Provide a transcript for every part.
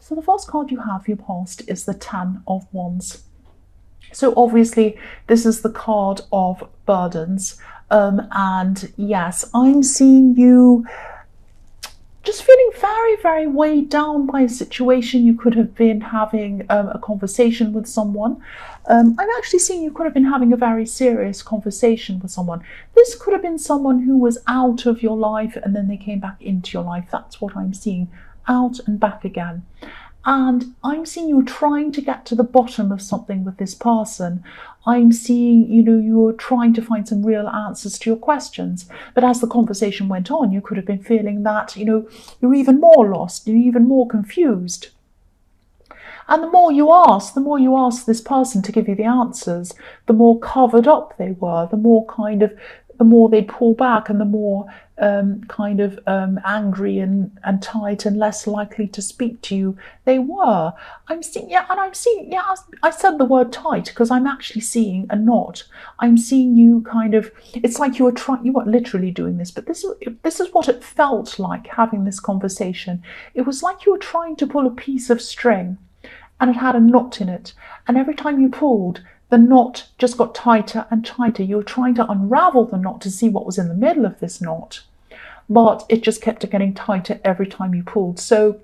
So the first card you have for your past is the Ten of Wands. So obviously this is the card of burdens. And yes, I'm seeing you just feeling very, very weighed down by a situation. You could have been having a conversation with someone. I'm actually seeing you could have been having a very serious conversation with someone. This could have been someone who was out of your life and then they came back into your life. That's what I'm seeing, out and back again. And I'm seeing you trying to get to the bottom of something with this person. I'm seeing, you're trying to find some real answers to your questions. But as the conversation went on, you could have been feeling that, you're even more lost, you're even more confused. And the more you ask this person to give you the answers, the more covered up they were, the more they'd pull back, and the more angry and tight and less likely to speak to you they were. I said the word tight because I'm actually seeing a knot. I'm seeing you it's like you weren't literally doing this, but this is what it felt like having this conversation. It was like you were trying to pull a piece of string and it had a knot in it. And every time you pulled, the knot just got tighter and tighter. You were trying to unravel the knot to see what was in the middle of this knot, but it just kept getting tighter every time you pulled. So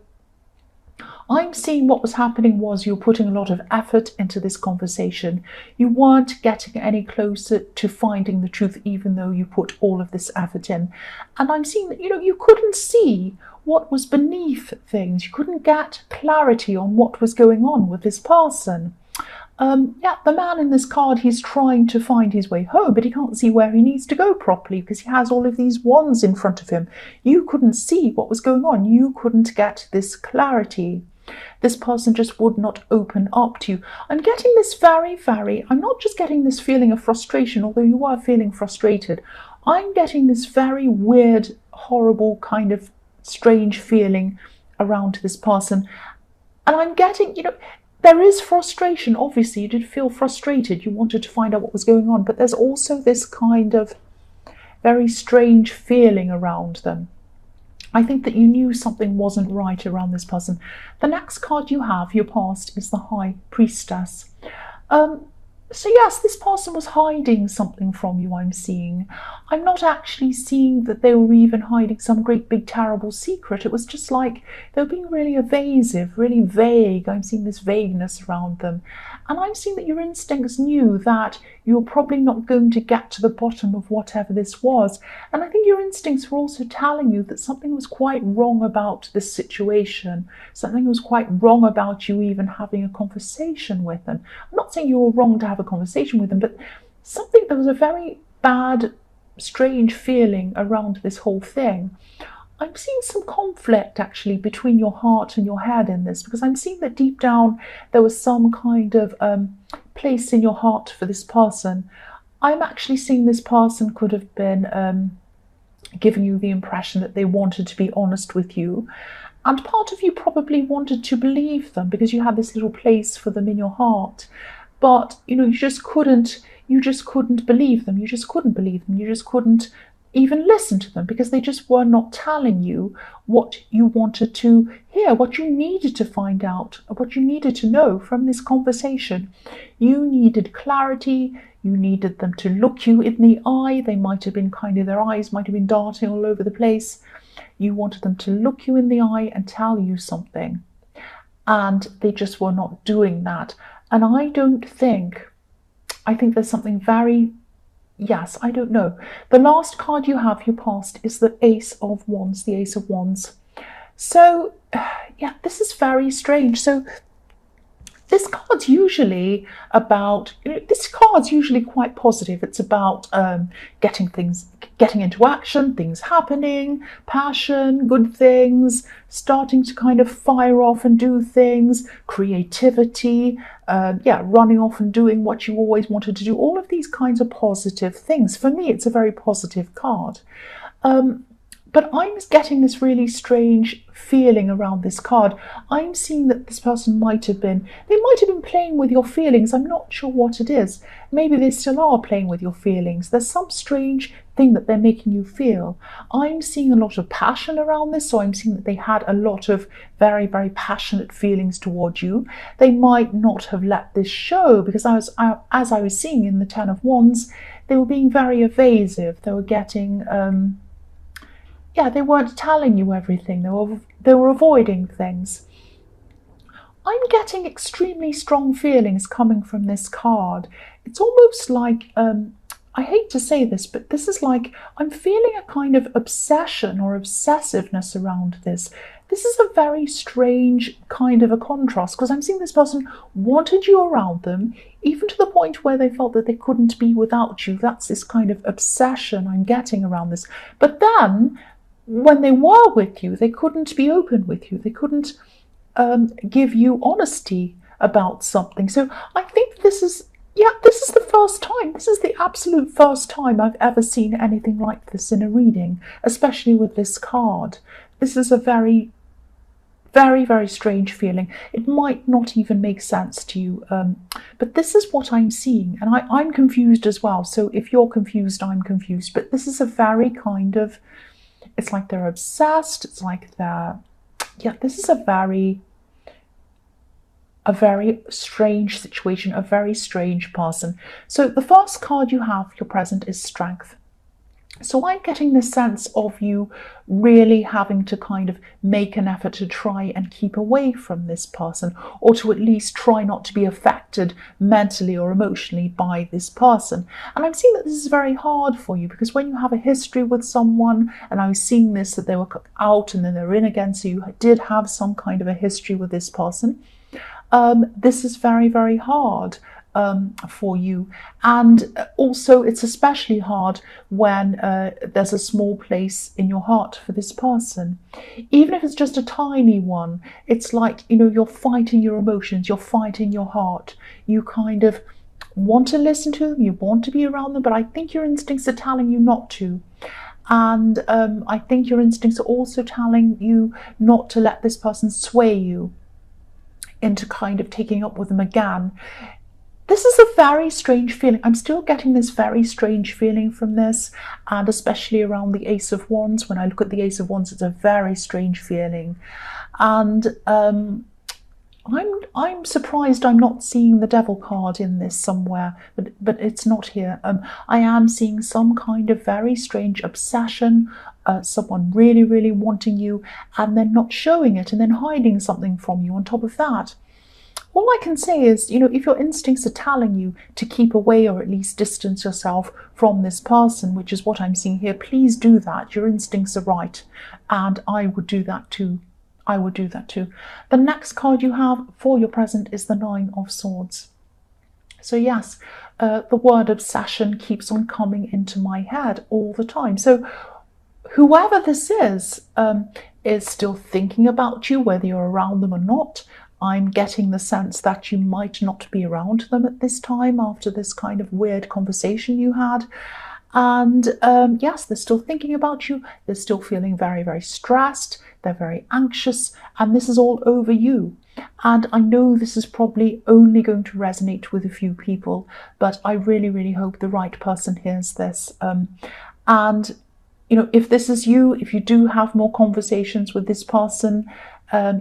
I'm seeing what was happening was you were putting a lot of effort into this conversation. You weren't getting any closer to finding the truth, even though you put all of this effort in. And I'm seeing that, you couldn't see what was beneath things. You couldn't get clarity on what was going on with this person. The man in this card, he's trying to find his way home, but he can't see where he needs to go properly because he has all of these wands in front of him. You couldn't see what was going on. You couldn't get this clarity. This person just would not open up to you. I'm getting this I'm not just getting this feeling of frustration, although you are feeling frustrated. I'm getting this very weird, horrible kind of strange feeling around this person. And I'm getting, there is frustration. Obviously, you did feel frustrated. You wanted to find out what was going on, but there's also this kind of very strange feeling around them. I think that you knew something wasn't right around this person. The next card you have, your past, is the High Priestess. So yes, this person was hiding something from you, I'm seeing. I'm not actually seeing that they were even hiding some great big terrible secret. It was just like they were being really evasive, really vague. I'm seeing this vagueness around them. And I'm seeing that your instincts knew that you were probably not going to get to the bottom of whatever this was. And I think your instincts were also telling you that something was quite wrong about this situation. Something was quite wrong about you even having a conversation with them. I'm not saying you were wrong to have a conversation with them, but there was a very bad, strange feeling around this whole thing. I'm seeing some conflict actually between your heart and your head in this, because I'm seeing that deep down there was some kind of place in your heart for this person. I'm actually seeing this person could have been giving you the impression that they wanted to be honest with you. And part of you probably wanted to believe them because you had this little place for them in your heart. But, you just couldn't believe them. You just couldn't even listen to them because they just were not telling you what you wanted to hear, what you needed to find out, what you needed to know from this conversation. You needed clarity. You needed them to look you in the eye. They might have been their eyes might have been darting all over the place. You wanted them to look you in the eye and tell you something. And they just were not doing that. And I think there's something very, yes, I don't know. The last card you have, your past, is the Ace of Wands, the Ace of Wands. So, yeah, this is very strange. So this card's usually quite positive. It's about getting into action, things happening, passion, good things, starting to kind of fire off and do things, creativity, running off and doing what you always wanted to do. All of these kinds of positive things. For me, it's a very positive card. But I'm getting this really strange feeling around this card. I'm seeing that this person might have been playing with your feelings. I'm not sure what it is. Maybe they still are playing with your feelings. There's some strange thing that they're making you feel. I'm seeing a lot of passion around this, so I'm seeing that they had a lot of very, very passionate feelings towards you. They might not have let this show, because as I was seeing in the Ten of Wands, they were being very evasive. They were getting they weren't telling you everything. They were avoiding things. I'm getting extremely strong feelings coming from this card. It's almost like, I hate to say this, but this is like, I'm feeling a kind of obsession or obsessiveness around this. This is a very strange kind of a contrast, because I'm seeing this person wanted you around them, even to the point where they felt that they couldn't be without you. That's this kind of obsession I'm getting around this. But then, when they were with you, they couldn't be open with you. They couldn't give you honesty about something. So I think this is the first time. This is the absolute first time I've ever seen anything like this in a reading, especially with this card. This is a very, very, very strange feeling. It might not even make sense to you, but this is what I'm seeing, and I'm confused as well. So if you're confused, I'm confused. But this is a very kind of, it's like they're obsessed. It's like this is a very strange situation, a very strange person. So the first card you have, your present, is Strength. So I'm getting this sense of you really having to kind of make an effort to try and keep away from this person, or to at least try not to be affected mentally or emotionally by this person. And I'm seeing that this is very hard for you, because when you have a history with someone, and I was seeing this, that they were out and then they're in again, so you did have some kind of a history with this person. This is very, very hard for you, and also it's especially hard when there's a small place in your heart for this person. Even if it's just a tiny one, it's like, you're fighting your emotions, you're fighting your heart. You kind of want to listen to them, you want to be around them, but I think your instincts are telling you not to. And I think your instincts are also telling you not to let this person sway you into kind of taking up with them again. This is a very strange feeling. I'm still getting this very strange feeling from this, and especially around the Ace of Wands. When I look at the Ace of Wands, it's a very strange feeling. And I'm surprised I'm not seeing the Devil card in this somewhere, but it's not here. I am seeing some kind of very strange obsession, someone really, really wanting you, and then not showing it, and then hiding something from you on top of that. All I can say is, if your instincts are telling you to keep away or at least distance yourself from this person, which is what I'm seeing here, please do that. Your instincts are right, and I would do that too. I would do that too. The next card you have for your present is the Nine of Swords. So yes, the word obsession keeps on coming into my head all the time. So whoever this is still thinking about you, whether you're around them or not. I'm getting the sense that you might not be around them at this time after this kind of weird conversation you had. And yes, they're still thinking about you. They're still feeling very, very stressed. They're very anxious. And this is all over you. And I know this is probably only going to resonate with a few people, but I really, really hope the right person hears this. And, if this is you, if you do have more conversations with this person,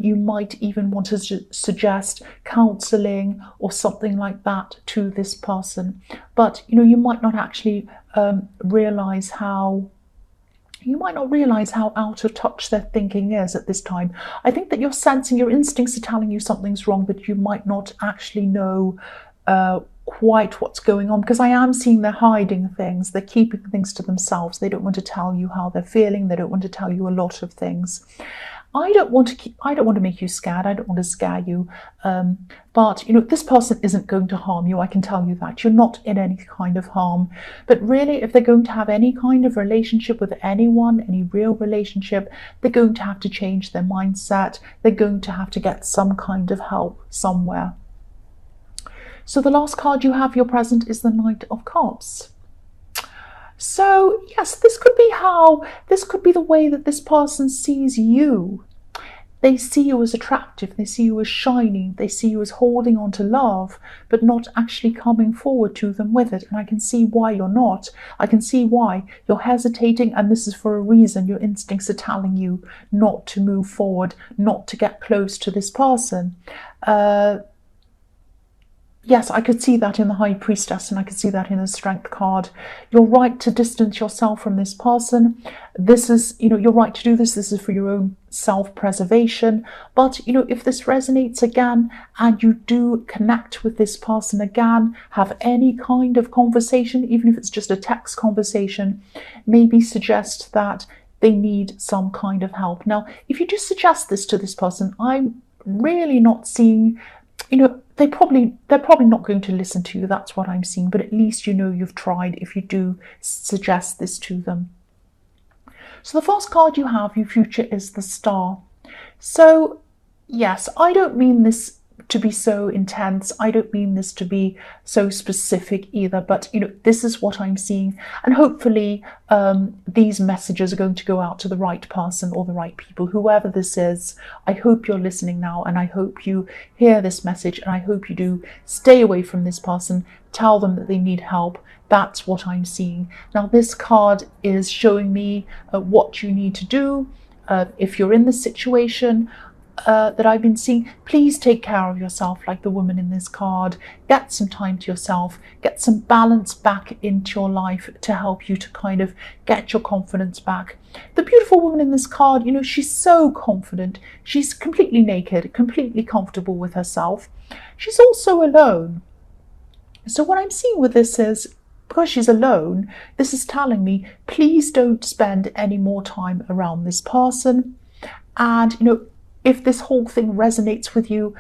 you might even want to suggest counselling or something like that to this person. But, you might not actually realise how out of touch their thinking is at this time. I think that you're sensing, your instincts are telling you something's wrong, but you might not actually know quite what's going on, because I am seeing they're hiding things. They're keeping things to themselves. They don't want to tell you how they're feeling. They don't want to tell you a lot of things. I don't want to make you scared. I don't want to scare you. But, this person isn't going to harm you. I can tell you that. You're not in any kind of harm. But really, if they're going to have any kind of relationship with anyone, any real relationship, they're going to have to change their mindset. They're going to have to get some kind of help somewhere. So the last card you have, your present, is the Knight of Cups. So yes, this could be the way that this person sees you. They see you as attractive, they see you as shining, they see you as holding on to love, but not actually coming forward to them with it. And I can see why you're not. I can see why you're hesitating, and this is for a reason. Your instincts are telling you not to move forward, not to get close to this person. Yes, I could see that in the High Priestess, and I could see that in the Strength card. You're right to distance yourself from this person. This is, you're right to do this. This is for your own self-preservation. But, if this resonates again and you do connect with this person again, have any kind of conversation, even if it's just a text conversation, maybe suggest that they need some kind of help. Now, if you just suggest this to this person, I'm really not seeing, they're probably not going to listen to you. That's what I'm seeing. But at least you've tried if you do suggest this to them. So the first card you have, your future, is the Star. So yes, I don't mean this to be so intense. I don't mean this to be so specific either, but this is what I'm seeing, and hopefully these messages are going to go out to the right person or the right people, whoever this is. I hope you're listening now, and I hope you hear this message, and I hope you do stay away from this person. Tell them that they need help. That's what I'm seeing. Now, this card is showing me what you need to do if you're in this situation that I've been seeing. Please take care of yourself, like the woman in this card. Get some time to yourself, get some balance back into your life to help you to kind of get your confidence back. The beautiful woman in this card, she's so confident. She's completely naked, completely comfortable with herself. She's also alone. So what I'm seeing with this is, because she's alone, this is telling me, please don't spend any more time around this person. And if this whole thing resonates with you,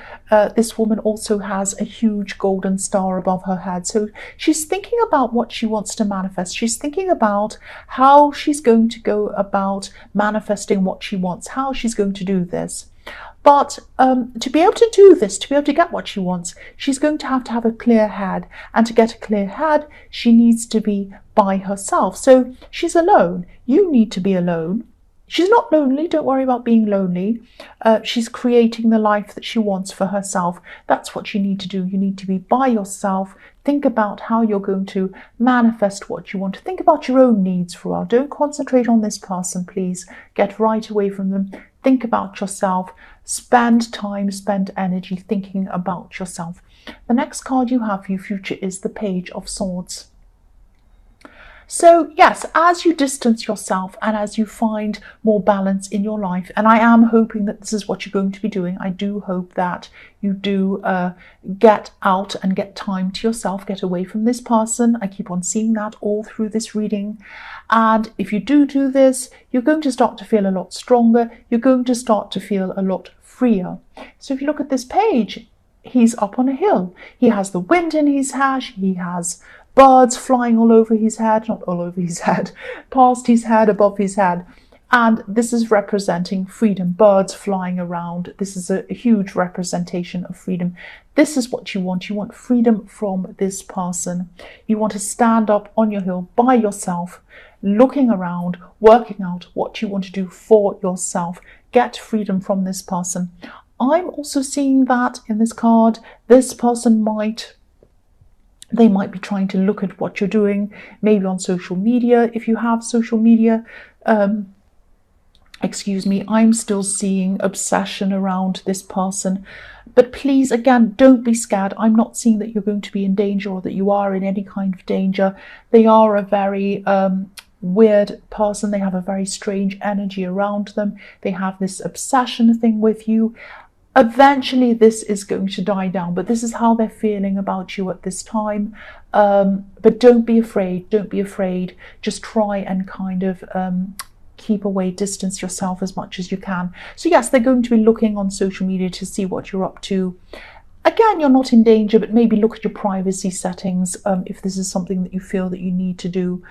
this woman also has a huge golden star above her head. So she's thinking about what she wants to manifest. She's thinking about how she's going to go about manifesting what she wants, how she's going to do this. But to be able to do this, to be able to get what she wants, she's going to have a clear head. And to get a clear head, she needs to be by herself. So she's alone. You need to be alone. She's not lonely. Don't worry about being lonely. She's creating the life that she wants for herself. That's what you need to do. You need to be by yourself. Think about how you're going to manifest what you want. Think about your own needs for a while. Don't concentrate on this person, please. Get right away from them. Think about yourself. Spend time, spend energy thinking about yourself. The next card you have for your future is the Page of Swords. So yes, as you distance yourself and as you find more balance in your life, and I am hoping that this is what you're going to be doing, I do hope that you do get out and get time to yourself, get away from this person. I keep on seeing that all through this reading. And if you do this, you're going to start to feel a lot stronger. You're going to start to feel a lot freer. So if you look at this page, he's up on a hill. He has the wind in his hair. He has birds flying all over his head, not all over his head, past his head, above his head. And this is representing freedom, birds flying around. This is a huge representation of freedom. This is what you want. You want freedom from this person. You want to stand up on your hill by yourself, looking around, working out what you want to do for yourself. Get freedom from this person. I'm also seeing that in this card, this person they might be trying to look at what you're doing, maybe on social media. If you have social media, I'm still seeing obsession around this person. But please, again, don't be scared. I'm not seeing that you're going to be in danger or that you are in any kind of danger. They are a very weird person. They have a very strange energy around them. They have this obsession thing with you. Eventually this is going to die down, but this is how they're feeling about you at this time. But don't be afraid. Don't be afraid. Just try and kind of keep away, distance yourself as much as you can. So yes, they're going to be looking on social media to see what you're up to. Again, you're not in danger, but maybe look at your privacy settings if this is something that you feel that you need to do.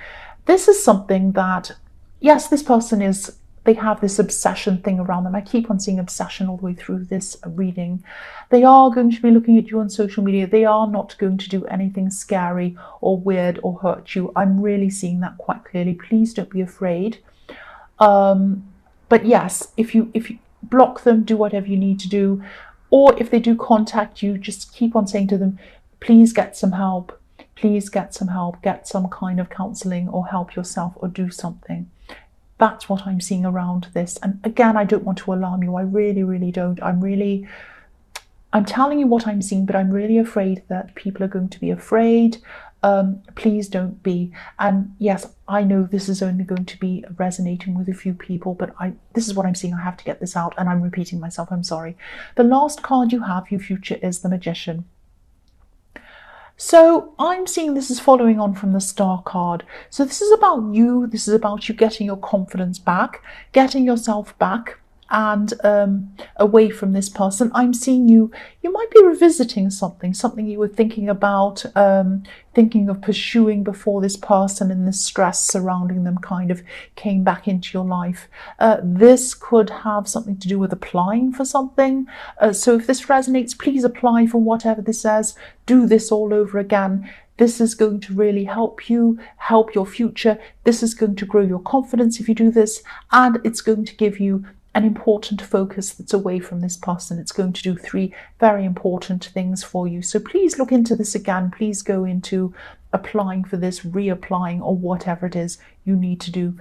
This is something that, yes, this person is they have this obsession thing around them. I keep on seeing obsession all the way through this reading. They are going to be looking at you on social media. They are not going to do anything scary or weird or hurt you. I'm really seeing that quite clearly. Please don't be afraid. But yes, if you block them, do whatever you need to do. Or if they do contact you, just keep on saying to them, please get some help. Please get some help. Get some kind of counselling or help yourself or do something. That's what I'm seeing around this. And again, I don't want to alarm you. I really, really don't. I'm telling you what I'm seeing, but I'm really afraid that people are going to be afraid. Please don't be. And yes, I know this is only going to be resonating with a few people, but this is what I'm seeing. I have to get this out, and I'm repeating myself. I'm sorry. The last card you have, your future, is the Magician. So I'm seeing this is following on from the Star card. So this is about you. This is about you getting your confidence back, getting yourself back, and away from this person. I'm seeing you might be revisiting something you were thinking about, thinking of pursuing before this person and the stress surrounding them kind of came back into your life. This could have something to do with applying for something. So if this resonates, please apply for whatever this says. Do this all over again. This is going to really help you, help your future. This is going to grow your confidence if you do this, and it's going to give you an important focus that's away from this person. It's going to do 3 very important things for you. So please look into this again. Please go into applying for this, reapplying, or whatever it is you need to do.